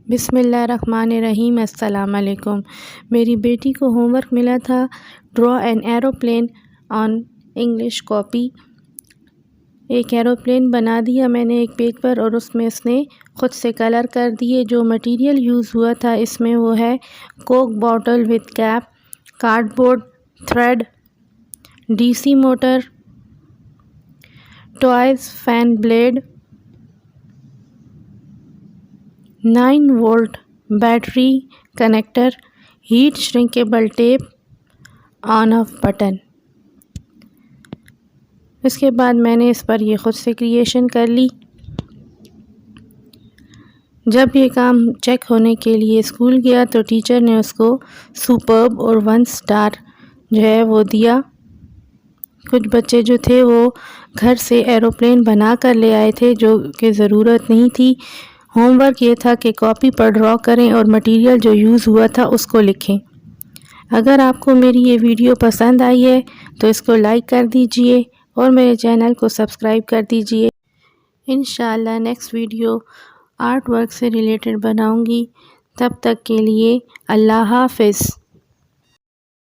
بسم اللہ الرحمن الرحیم۔ السلام علیکم۔ میری بیٹی کو ہوم ورک ملا تھا ڈرا این ایروپلین آن انگلش کاپی۔ ایک ایروپلین بنا دیا میں نے ایک پیج پر، اور اس میں اس نے خود سے کلر کر دیے۔ جو مٹیریل یوز ہوا تھا اس میں وہ ہے coke bottle with cap, cardboard, thread, D C motor, toys fan blade, 9 volt battery connector, heat shrinkable tape, on off button. اس کے بعد میں نے اس پر یہ خود سے کریشن کر لی۔ جب یہ کام چیک ہونے کے لیے اسکول گیا تو ٹیچر نے اس کو سپرب اور 1 اسٹار جو ہے وہ دیا۔ کچھ بچے جو تھے وہ گھر سے ایروپلین بنا کر لے آئے تھے جو کہ ضرورت نہیں تھی۔ ہوم ورک یہ تھا کہ کاپی پر ڈرا کریں اور مٹیریل جو یوز ہوا تھا اس کو لکھیں۔ اگر آپ کو میری یہ ویڈیو پسند آئی ہے تو اس کو لائک کر دیجئے اور میرے چینل کو سبسکرائب کر دیجئے۔ انشاءاللہ نیکسٹ ویڈیو آرٹ ورک سے ریلیٹڈ بناؤں گی۔ تب تک کے لیے اللہ حافظ۔